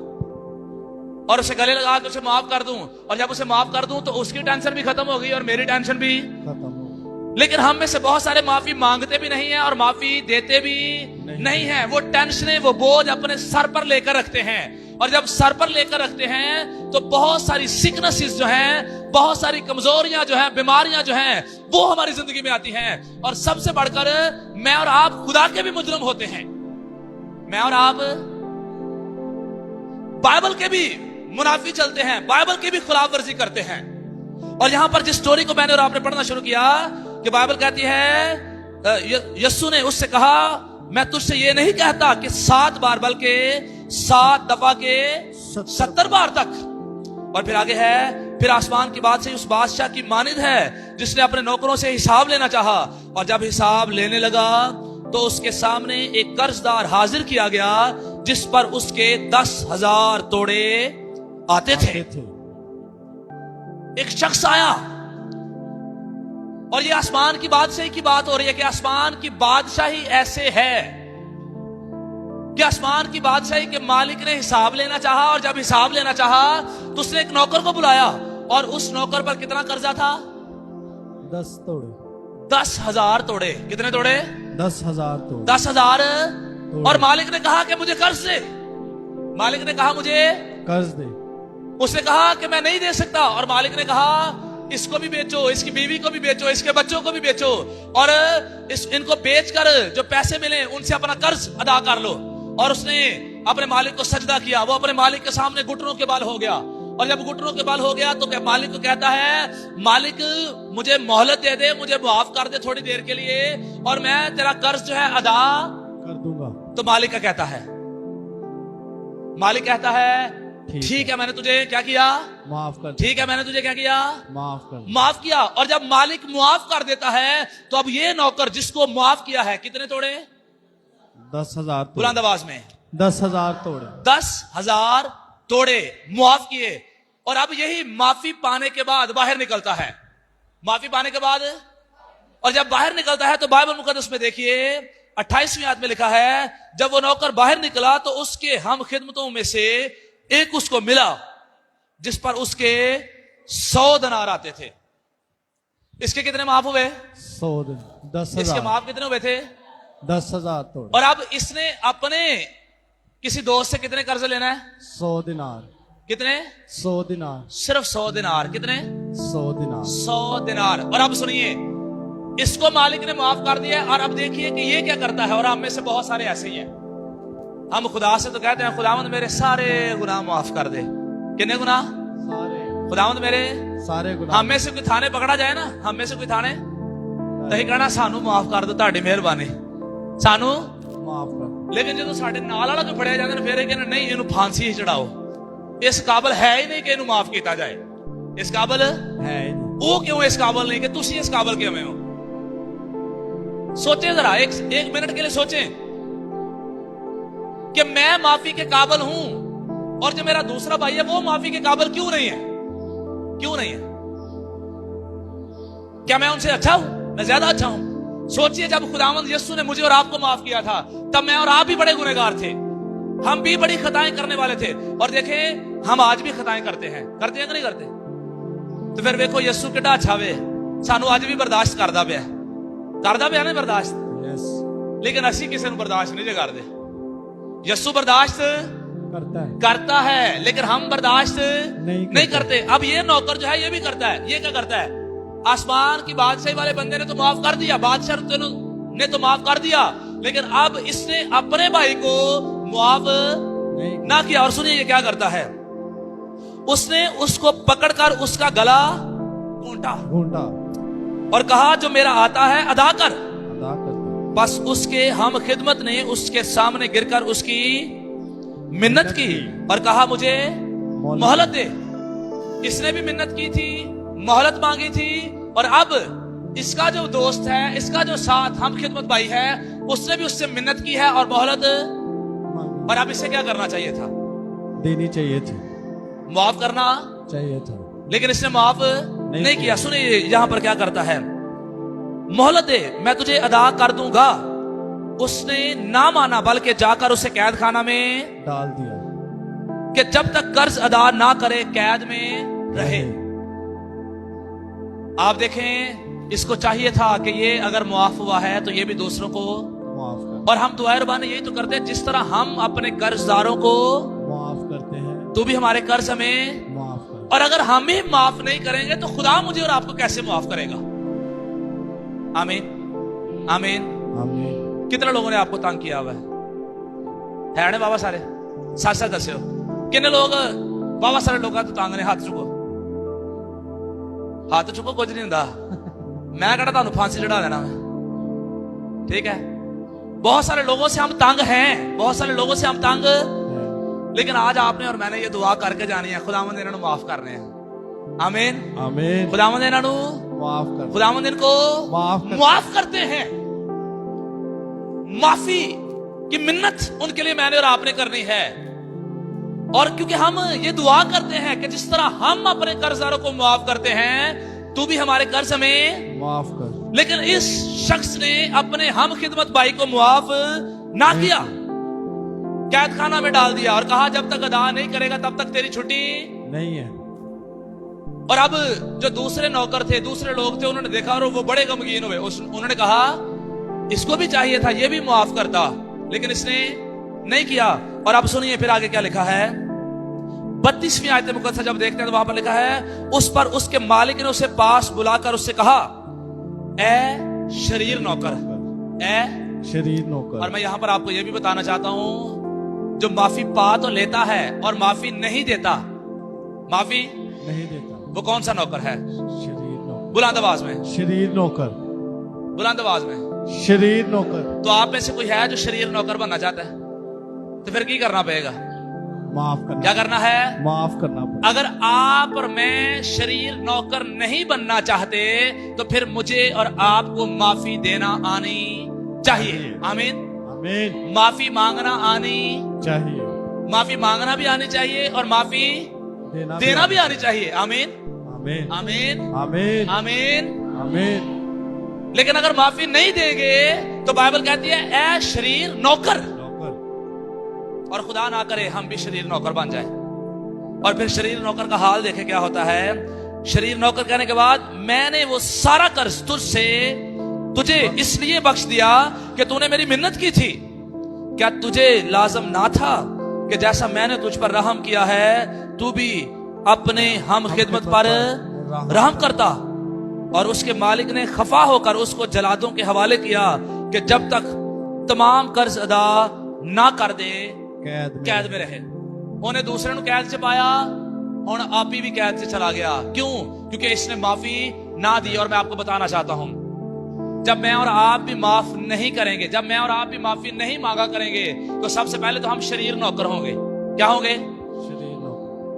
اور اسے گلے لگا کے اسے معاف کر دوں اور جب اسے معاف کر دوں تو اس کی ٹینشن بھی ختم ہو گئی اور میری ٹینشن بھی ختم ہو. لیکن ہم میں سے بہت سارے معافی مانگتے بھی نہیں ہیں اور معافی دیتے بھی نہیں ہیں وہ ٹینشنیں وہ بوجھ اپنے سر پر لے کر رکھتے ہیں اور جب سر پر لے کر رکھتے ہیں تو بہت ساری سکنسز جو ہیں بہت ساری کمزوریاں جو ہیں بیماریاں جو ہیں وہ ہماری زندگی میں آتی ہیں اور سب سے بڑھ کر میں اور آپ خدا کے بھی مجرم ہوتے ہیں میں اور آپ بائبل کے بھی منافی چلتے ہیں بائبل کی بھی خلاف ورزی کرتے ہیں اور یہاں پر جس سٹوری کو میں نے اور آپ نے پڑھنا شروع کیا کہ بائبل کہتی ہے یسوع نے اس سے کہا میں تجھ سے یہ نہیں کہتا کہ 7 بار بلکہ 7 دفعہ کے 70 بار تک اور پھر آگے ہے پھر آسمان کی بات سے اس بادشاہ کی مانند ہے جس نے اپنے نوکروں سے حساب لینا چاہا اور جب حساب لینے لگا تو اس کے سامنے ایک قرض دار حاضر کیا گیا جس پر اس کے 10,000 توڑے آتے تھے ایک شخص آیا اور یہ آسمان کی بادشاہی کی بات ہو رہی ہے کہ آسمان کی بادشاہی ایسے ہے کہ آسمان کی بادشاہی کے مالک نے حساب لینا چاہا اور جب حساب لینا چاہا تو اس نے ایک نوکر کو بلایا اور اس نوکر پر کتنا قرضہ تھا 10 توڑے 10,000 توڑے کتنے توڑے 10,000 توڑے 10,000 اور مالک نے کہا کہ مجھے قرض دے مالک نے کہا مجھے قرض دے اس نے کہا کہ میں نہیں دے سکتا اور مالک نے کہا اس کو بھی بیچو اس کی بیوی کو بھی بیچو اس کے بچوں کو بھی بیچو اور ان کو بیچ کر جو پیسے ملے ان سے اپنا قرض ادا کر لو اور اس نے اپنے مالک کو سجدہ کیا وہ اپنے مالک کے سامنے گھٹنوں کے بل ہو گیا اور جب گھٹنوں کے بل ہو گیا تو مالک کو کہتا ہے مالک مجھے مہلت دے دے مجھے معاف کر دے تھوڑی دیر کے لیے اور میں تیرا قرض جو ہے ادا کر دوں گا تو مالک کا کہتا ہے مالک کہتا ہے ٹھیک ہے میں نے تجھے کیا کیا معاف کر ٹھیک ہے میں نے تجھے کیا کیا معاف کیا اور جب مالک معاف کر دیتا ہے تو اب یہ نوکر جس کو معاف کیا ہے کتنے توڑے 10,000 بلند آواز میں 10,000 توڑے 10,000 توڑے معاف کیے اور اب یہی معافی پانے کے بعد باہر نکلتا ہے معافی پانے کے بعد اور جب باہر نکلتا ہے تو بائبل مقدس میں دیکھیے 28ویں آیت میں لکھا ہے جب وہ نوکر باہر نکلا تو اس کے ہم خدمتوں میں سے ایک اس کو ملا جس پر اس کے 100 دینار آتے تھے اس کے کتنے معاف ہوئے 100 10,000 اس کے معاف کتنے ہوئے تھے 10,000 توڑے اور اب اس نے اپنے کسی دوست سے کتنے قرض لینا ہے 100 دینار कितने? 100 दिनार। सिर्फ 100 दिनार। कितने? 100 दिनार। 100 दिनार। और अब सुनिए, इसको मालिक ने माफ कर दिया। और अब देखिए कि ये क्या करता है। और हम में से बहुत सारे ऐसे ही हैं। हम खुदा से तो कहते हैं खुदावंद मेरे सारे गुनाह माफ कर दे। कितने गुनाह? सारे। खुदावंद मेरे सारे गुनाह। हम में से कोई थाने पकड़ा जाए ना, हम में से कोई थाने तो ही कहना सानू माफ कर दो, ਤੁਹਾਡੀ ਮਿਹਰਬਾਨੀ, सानू माफ कर। लेकिन जो ਸਾਡੇ ਨਾਲ ਵਾਲਾ जो ਫੜਿਆ ਜਾਂਦਾ ਨੇ ਫਿਰ ਇਹ ਕਹਿੰਦੇ ਨਹੀਂ ਇਹਨੂੰ ਫਾਂਸੀ ਹੀ ਚੜਾਓ। ਇਸ ਕਾਬਲ ਹੈ ਹੀ ਨਹੀਂ ਕਿ ਇਹਨੂੰ ਮਾਫ ਕੀਤਾ ਜਾਏ। ਇਸ ਕਾਬਲ है ही नहीं। ਉਹ ਕਿਉਂ ਇਸ ਕਾਬਲ ਨਹੀਂ कि ਤੁਸੀਂ ਇਸ काबिल ਕਿਵੇਂ हो? सोचे जरा, एक मिनट के लिए सोचें कि मैं माफी के काबिल हूं और जो मेरा दूसरा भाई है वो माफी के काबिल क्यों नहीं है? क्यों नहीं है? क्या मैं उनसे अच्छा हूं? मैं ज्यादा अच्छा हूं? सोचिए, जब खुदावंद यीशु ने मुझे और आपको माफ किया था तब मैं और आप भी बड़े गुनहगार थे। हम भी बड़ी खताएं करने वाले थे। और देखें हम आज भी खताएं करते हैं कि नहीं करते? तो फिर देखो यीशु कितना अच्छा वे सानू आज भी बर्दाश्त करदा पिया नहीं बर्दाश्त। यस। लेकिन असी किसी को बर्दाश्त नहीं करते। यीशु बर्दाश्त करता है लेकिन हम बर्दाश्त नहीं करते। अब ये नौकर जो है ये भी करता है। ये क्या करता है? आसमान की बादशाही वाले बंदे ने तो माफ कर दिया, बादशाह ने तो माफ कर दिया, लेकिन अब इसने अपने भाई को माफ ना किया। और सुनिए ये क्या करता है, उसने उसको पकड़कर उसका गला घूंटा और कहा जो मेरा आता है अदा कर। बस उसके हम खिदमत ने उसके सामने गिरकर उसकी मिन्नत की और कहा मुझे मोहलत दे। इसने भी मिन्नत की थी, मोहलत मांगी थी। और अब इसका जो दोस्त है, इसका जो साथ हम खिदमत भाई है, उसने भी उससे मिन्नत की है और मोहलत। और अब इसे क्या करना चाहिए था? देनी चाहिए थी, माफ करना चाहिए था, लेकिन इसने माफ नहीं किया। सुनिए यहां पर क्या करता है, मोहलत दे, मैं तुझे अदा कर दूंगा। उसने ना माना बल्कि जाकर उसे कैद खाना में डाल दिया कि जब तक कर्ज अदा ना करे कैद में रहे। आप देखें, इसको चाहिए था कि ये अगर मुआफ हुआ है तो ये भी दूसरों को माफ कर। और हम दुआ रबानी यही तो करते हैं, जिस तरह हम अपने कर्जदारों को माफ करते हैं, तू भी हमारे कर्ज हमें माफ कर। और अगर हम ही माफ नहीं करेंगे तो खुदा मुझे और आपको कैसे माफ करेगा? आमीन आमीन। आमीन। कितने लोगों ने आपको तंग किया हुआ है ना बाबा? सारे साथ साथ दस्यो कितने लोग बाबा सारे लोग तो तंग ने? हाथ चुको, हाथ चुको, कुछ नहीं होता। मैं कहता तुहानू फांसी चढ़ा देना, ठीक है? बहुत सारे लोगों से हम तंग हैं, बहुत सारे लोगों से हम तंग, लेकिन आज आपने और मैंने ये दुआ करके जानी है, खुदावंद इन्होंने माफ करने हैं। आमीन आमीन। खुदावंद इन्होंने माफ कर। खुदावंद इनको माफ करते हैं। माफी की मिन्नत उनके लिए मैंने और आपने करनी है। और क्योंकि हम ये दुआ करते हैं कि जिस तरह हम अपने कर्जदारों को माफ करते हैं, तू भी हमारे कर्ज हमें माफ कर। लेकिन इस शख्स ने अपने हम खिदमत भाई को माफ ना किया, कैद खाना में डाल दिया और कहा जब तक अदा नहीं करेगा तब तक तेरी छुट्टी नहीं है। और अब जो दूसरे नौकर थे, दूसरे लोग थे, उन्होंने देखा और वो बड़े गमगीन हुए। उन्होंने कहा इसको भी चाहिए था, ये भी माफ करता, लेकिन इसने नहीं किया। और अब सुनिए फिर आगे क्या लिखा है, 32वीं आयत मुकद्दस जब देखते हैं तो वहां पर लिखा है, उस पर उसके मालिक ने उसे पास बुलाकर उससे कहा, ए शरीर नौकर, ए शरीर नौकर। और मैं यहां पर आपको यह भी बताना चाहता हूं, जो माफी पा तो लेता है और माफी नहीं देता, माफी नहीं देता, वो कौन सा नौकर है? शरीर नौकर। बुलंद आवाज में, शरीर नौकर, बुलंद आवाज में। शरीर नौकर। तो आप में से कोई है जो शरीर नौकर बनना चाहता है? तो फिर क्या करना पड़ेगा? माफ करना। क्या करना है? माफ करना पड़ेगा। अगर आप और मैं शरीर नौकर नहीं बनना चाहते तो फिर मुझे और आपको माफी देना आनी चाहिए। आमीन आमीन। माफी मांगना आनी चाहिए, माफी मांगना भी आनी चाहिए और माफी देना भी आनी चाहिए। आमीन आमीन आमीन आमीन आमीन आमीन। लेकिन अगर माफी नहीं देंगे तो बाइबल कहती है ए शरीर नौकर। और खुदा ना करे हम भी शरीर नौकर बन जाए। और फिर शरीर नौकर का हाल देखे क्या होता है। शरीर नौकर कहने के बाद, मैंने वो सारा कर्ज तुझे इसलिए बख्श दिया कि तूने मेरी मिन्नत की थी। क्या तुझे लाजम ना था कि जैसा मैंने तुझ पर रहम किया है तू भी अपने हम खिदमत पर रहम करता। और उसके मालिक ने खफा होकर उसको जलादों के हवाले किया कि जब तक तमाम कर्ज अदा ना कर दे कैद में रहे। उन्हें दूसरे ਨੂੰ कैद ਚ पाया, ਹੁਣ आप ही भी कैद से चला गया। क्यों? क्योंकि इसने माफी ना दी। और मैं आपको बताना चाहता हूं, जब मैं और आप भी माफ नहीं करेंगे, जब मैं और आप भी माफी नहीं मांगा करेंगे, तो सबसे पहले तो हम शरीर नौकर होंगे। क्या होंगे?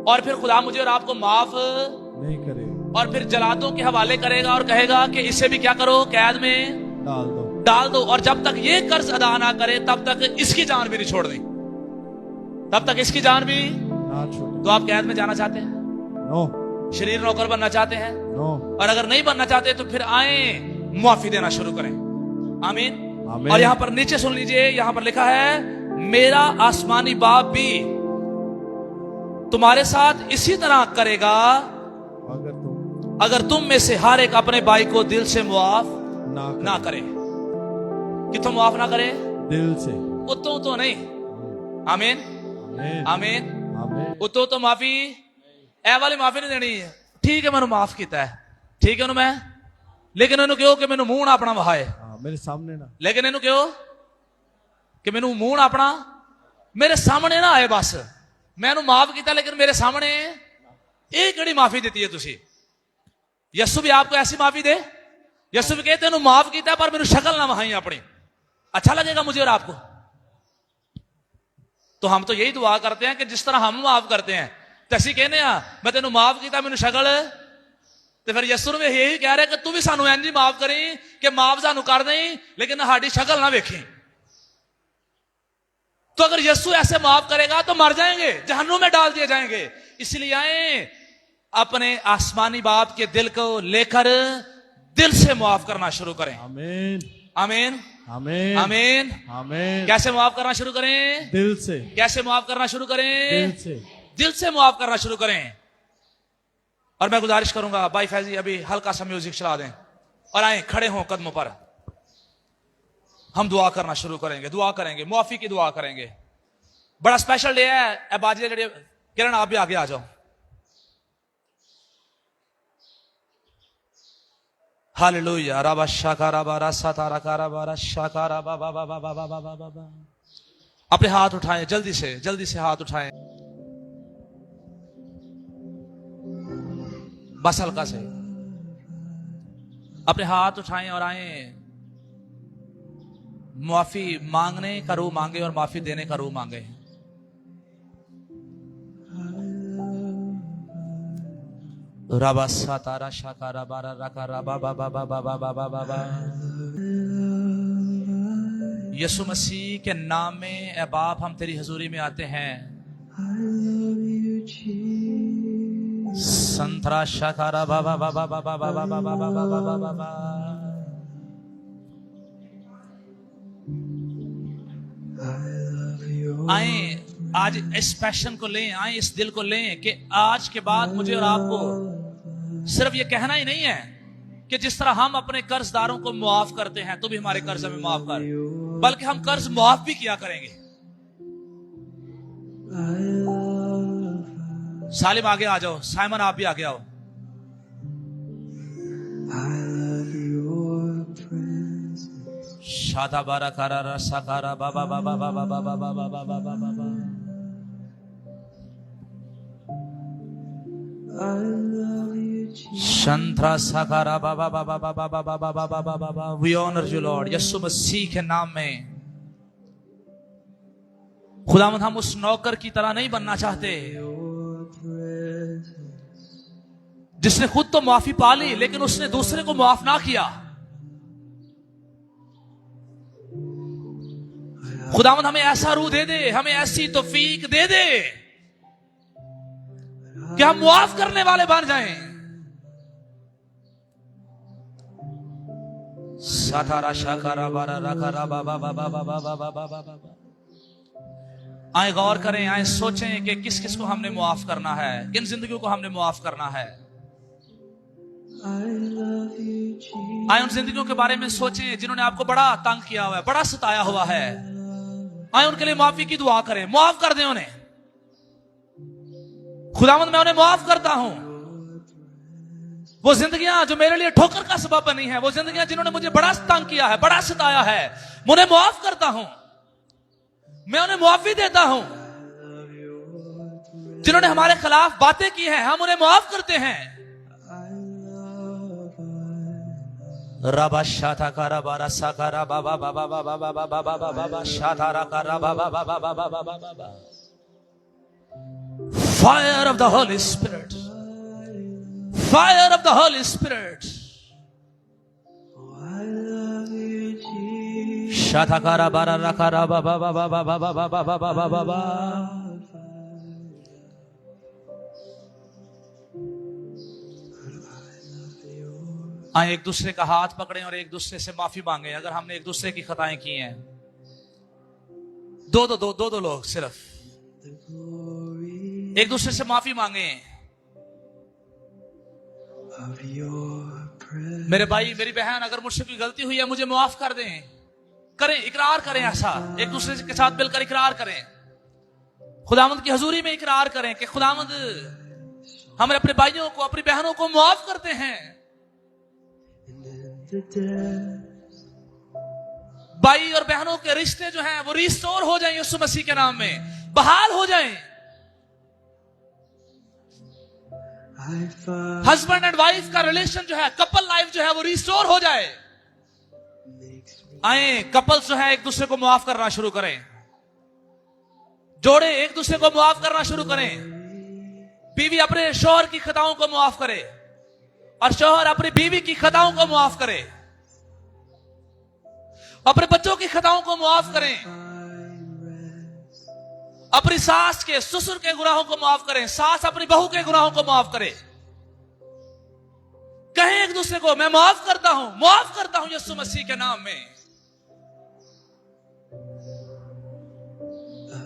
और फिर खुदा मुझे और आपको माफ नहीं करेगा, और फिर जलादों के हवाले करेगा और कहेगा कि इसे भी क्या करो, कैद में डाल दो। और जब तक ये कर्ज अदा ना करे तब तक इसकी जान भी नहीं छोड़नी, तब तक इसकी जान भी ना छोड़े। तो आप कैद में जाना चाहते हैं? नो, शरीर नौकर बनना चाहते हैं? नो। और अगर नहीं बनना चाहते तो फिर आए मुआफी देना शुरू करें। आमीन। आमीन। और यहां पर नीचे सुन लीजिए, यहां पर लिखा है, मेरा आसमानी बाप भी तुम्हारे साथ इसी तरह करेगा अगर तुम में से हर एक अपने भाई को दिल से मुआफ ना करे। कितों मुआफ ना करे? दिल से। उतों तो नहीं। आमीन, आमीन, उतों तो माफी, ए वाली माफी नहीं देनी। ठीक है, मैंने माफ किया है, ठीक है मैं, लेकिन इन्हों क्यों कि मैंने मुंह ना अपना वहाए मेरे सामने ना, लेकिन इन्हों क्यों कि मैंने मुंह ना अपना मेरे सामने ना आए। बस मैं माफ किया लेकिन मेरे सामने एक घड़ी माफी देती है तुसी। यस्सु भी आपको ऐसी माफी दे? यस्सु भी कहते हैं माफ किया पर मेरी शक्ल ना वहाई अपनी, अच्छा लगेगा मुझे और आपको? तो हम तो यही दुआ करते हैं कि जिस तरह हम माफ करते हैं तो असी कहने मैं तेन माफ किया मैंने शक्ल, तो फिर यस्सु में यही कह रहे कि तू भी सानू इंज माफ करी कि माफ सानू कर दें लेकिन साडी शक्ल ना वेखी। तो अगर यस्सु ऐसे माफ करेगा तो मर जाएंगे, जहन्नुम में डाल दिए जाएंगे। इसलिए आए अपने आसमानी बाप के दिल को लेकर दिल से माफ करना शुरू करें। आमीन, आमीन, आमीन, आमीन, आमीन। कैसे माफ करना शुरू करें? दिल से। कैसे माफ करना शुरू करें? दिल से। दिल से माफ करना शुरू करें। और मैं गुजारिश करूंगा भाई फैजी अभी हल्का सा म्यूजिक चला दें और आए खड़े हों कदमों पर, हम दुआ करना शुरू करेंगे, दुआ करेंगे, मुआफी की दुआ करेंगे। बड़ा स्पेशल डे है। बाजी किरण आप भी आगे आ जाओ। हालेलुया। रबा शाकारा बारा सातारा कारा बारा शाकारा बाबा बाबा बाबा बाबा बाबा। अपने हाथ उठाएं, जल्दी से हाथ उठाएं, बस हल्का से अपने हाथ उठाएं और आए माफी मांगने का रूह मांगे और माफी देने का रूह मांगे। रबा सातारा शाकारा बारा रकारा बाबा बाबा बाबा बाबा बाबा। यीशु मसीह के नाम में ए बाप हम तेरी हजूरी में आते हैं। संतरा शाकारा बाबा बाबा बाबा बाबा बाबा बाबा बाबा। आए आज इस पैशन को लें, आए इस दिल को लें कि आज के बाद मुझे और आपको सिर्फ ये कहना ही नहीं है कि जिस तरह हम अपने कर्जदारों को मुआफ करते हैं तो भी हमारे कर्ज हमें माफ कर, बल्कि हम कर्ज मुआफ भी किया करेंगे। सालिम आगे आ जाओ, साइमन आप भी आगे आओ। शादा बारा कारा रसा कारा बाबा बाबा बाबा बाबा बाबा बाबा बाबा। शंत्रा साकारा बाबा बाबा बाबा बाबा बाबा बाबा बाबा। We honour you lord. Yeshu Masih के नाम में खुदावंद हम उस नौकर की तरह नहीं बनना चाहते जिसने खुद तो माफी पा ली लेकिन उसने दूसरे को माफ ना किया। खुदावंद हमें ऐसा रूह दे दे, हमें ऐसी तौफीक दे दे कि हम मुआफ करने वाले बन जाएं। सातारा शाकारा बारा रकारा बाबा बाबा बाबा बाबा बाबा बाबा। आए गौर करें, आए सोचें कि किस किस को हमने मुआफ करना है, किन जिंदगियों को हमने मुआफ करना है। आए उन जिंदगियों के बारे में सोचें जिन्होंने आपको बड़ा तंग किया हुआ है, बड़ा सताया हुआ है। आए उनके लिए माफी की दुआ करें, माफ कर दें उन्हें। खुदावंद मैं उन्हें माफ करता हूं। वो जिंदगियां जो मेरे लिए ठोकर का सबब बनी है, वो जिंदगियां जिन्होंने मुझे बड़ा तंग किया है, बड़ा सताया है, मैं उन्हें माफ करता हूं। मैं उन्हें मुआफी देता हूं। जिन्होंने हमारे खिलाफ बातें की हैं, हम उन्हें माफ करते हैं। रबा शाथा का रबा रसा का रबा बाबा बाबा बाबा बाबा बाबा बाबा शाथा रा का रबा बाबा बाबा बाबा बाबा। Fire of the Holy Spirit. Fire of the Holy Spirit. Shatakara bara rakara ba ba ba ba ba ba ba ba ba ba ba ba ba. आए एक दूसरे का हाथ पकड़ें और एक दूसरे से माफी मांगे अगर हमने एक दूसरे की खताएं की हैं। दो लोग सिर्फ एक दूसरे से माफी मांगे। मेरे भाई मेरी बहन अगर मुझसे कोई गलती हुई है मुझे माफ कर दें। करें, इकरार करें, ऐसा एक दूसरे के साथ मिलकर इकरार करें। खुदावंद की हजूरी में इकरार करें कि खुदावंद हम अपने भाइयों को अपनी बहनों को माफ करते हैं। भाई और बहनों के रिश्ते जो हैं वो रिस्टोर हो जाएं यीशु मसीह के नाम में, बहाल हो जाएं। हस्बैंड एंड वाइफ का रिलेशन जो है, कपल लाइफ जो है वो रिस्टोर हो जाए। आए कपल्स जो है एक दूसरे को माफ करना शुरू करें। जोड़े एक दूसरे को माफ करना शुरू करें। बीवी अपने शौहर की खताओं को माफ करे और शौहर अपनी बीवी की खताओं को माफ करे। अपने बच्चों की खताओं को माफ करें। अपनी सास के ससुर के गुनाहों को माफ करें। सास अपनी बहू के गुनाहों को माफ करे। कहें एक दूसरे को मैं माफ करता हूं यीशु मसीह के नाम में।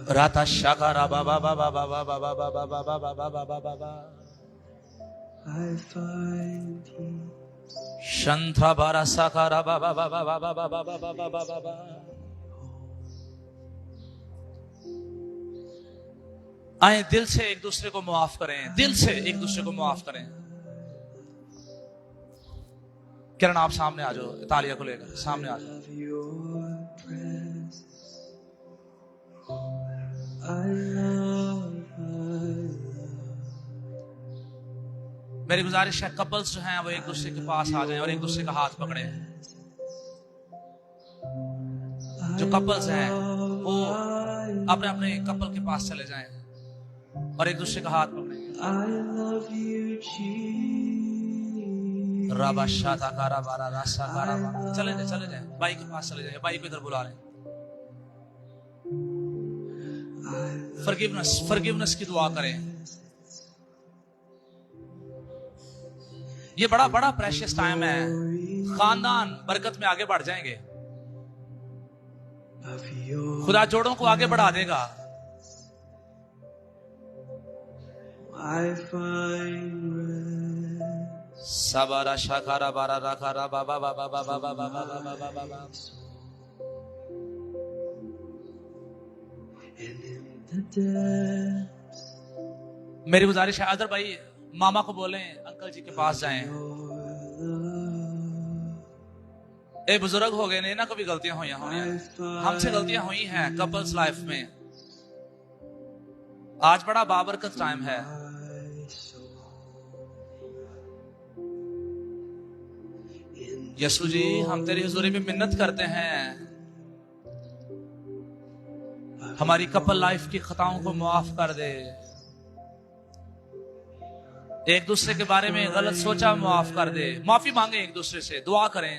राता शाकारा बाबा बाबा बाबा बाबा बाबा बाबा बाबा बाबा बाबा शंत्रा बारा साकारा बाबा बाबा बाबा बाबा बाबा बाबा बाबा। आए दिल से एक दूसरे को माफ करें। दिल से एक दूसरे को माफ करें। किरण आप सामने आ जाओ, तालिया को लेकर सामने आ जाओ। मेरी गुजारिश है कपल्स जो हैं वो एक दूसरे के पास आ जाएं और एक दूसरे का हाथ पकड़े। जो कपल्स हैं वो अपने अपने कपल के पास चले जाएं और एक दूसरे का हाथ पकड़े। रबा शाता कारा बारा रासा कारा बारा। चले जाए भाई के पास चले जाए। भाई को इधर बुला रहे हैं। फॉरगिवनेस की दुआ करें। ये बड़ा प्रेशियस टाइम है। खानदान बरकत में आगे बढ़ जाएंगे। खुदा जोड़ों को आगे बढ़ा देगा। सबारा शाकारा बारा राकारा बाबा बाबा बाबा बाबा बाबा बाबा। मेरी गुजारिश है अदर भाई मामा को बोलें अंकल जी के पास जाएं। ए बुजुर्ग हो गए ने ना, कभी गलतियां हुई हमसे गलतियां हुई हैं कपल्स लाइफ में। आज बड़ा बाबरकत टाइम है। यीशु जी हम तेरी हुजूरी में मिन्नत करते हैं हमारी कपल लाइफ की खताओं को माफ कर दे। एक दूसरे के बारे में गलत सोचा माफ कर दे। माफी मांगे एक दूसरे से, दुआ करें।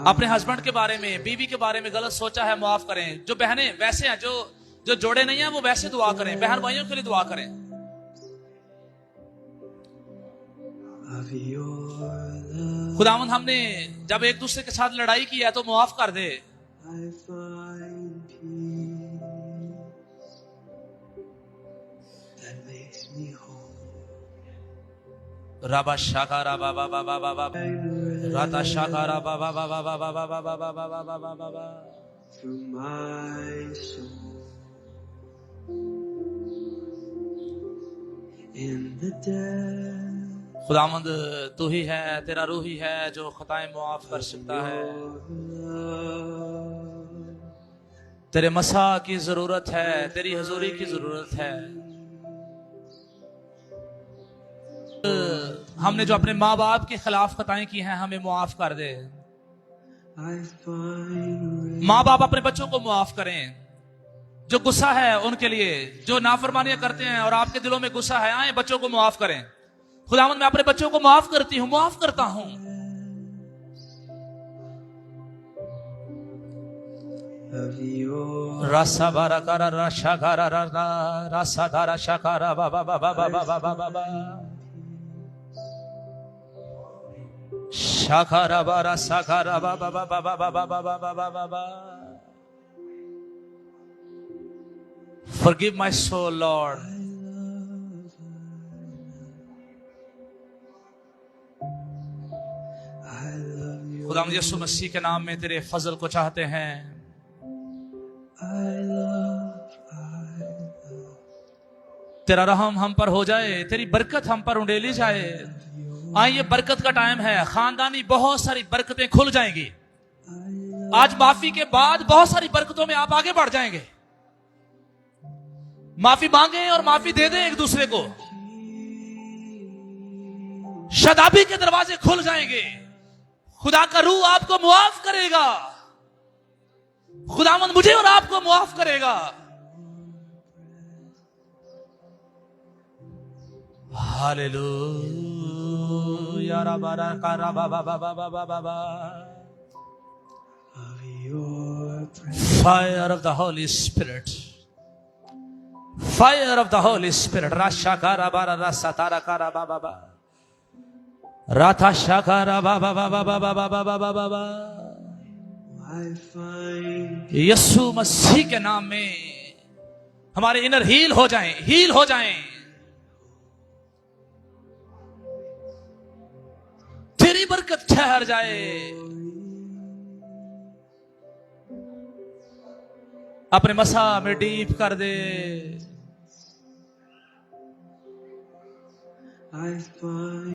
अपने हस्बैंड के बारे में, बीवी के बारे में गलत सोचा है माफ करें। जो बहनें वैसे हैं, जो जोड़े नहीं हैं वो वैसे दुआ करें। बहन भाइयों के लिए दुआ करें। खुदावंद हमने जब एक दूसरे के साथ लड़ाई की है तो माफ कर दे। रबा शाकारा बाबा बाबा बाबा राता शाकारा बाबा बाबा बाबा बाबा बाबा बाबा बाबा। in the dead. खुदावंद तू ही है, तेरा रूह ही है जो खताएं मुआफ कर सकता है। तेरे मसा की जरूरत है, तेरी हजूरी की जरूरत है। हमने जो अपने माँ बाप के खिलाफ खताएं की हैं हमें मुआफ कर दे। I find माँ बाप अपने बच्चों को मुआफ करें। जो गुस्सा है उनके लिए, जो नाफरमानियां करते हैं और आपके दिलों में गुस्सा है, आए बच्चों को मुआफ करें। खुदावंद मैं अपने बच्चों को माफ करती हूँ, माफ करता हूँ। of your रसा बारा कारा रशा कारा रसा धारा शाकारा बाबा बाबा बाबा बाबा बाबा शाकारा बारा साकारा बाबा बाबा बाबा बाबा बाबा बाबा। Forgive my soul, Lord. I love you. खुदा यीशु मसीह के नाम में तेरे फजल को चाहते हैं। I love. तेरा रहम हम पर हो जाए, तेरी बरकत हम पर उंडेली जाए। ये बरकत का टाइम है, खानदानी बहुत सारी बरकतें खुल जाएंगी। आज माफी के बाद बहुत सारी बरकतों में आप आगे बढ़ जाएंगे। माफी मांगे और माफी दे दें एक दूसरे को। शदाबी के दरवाजे खुल जाएंगे। खुदा का रूह आपको मुआफ करेगा। खुदावंद मुझे और आपको मुआफ करेगा। हालेलुया रबारा कारा बाबा बाबा बाबा बाबा। Of your presence. Fire of the Holy Spirit. Fire of the Holy Spirit. Rasha kara bara rasa tara kara baba baba. Ratha shakara baba baba baba baba baba baba. I find यीशु मसीह के नाम में हमारे inner heal हो जाएं, heal हो जाएं। तेरी बरकत ठहर जाए। अपने मसा में डीप कर दे। I find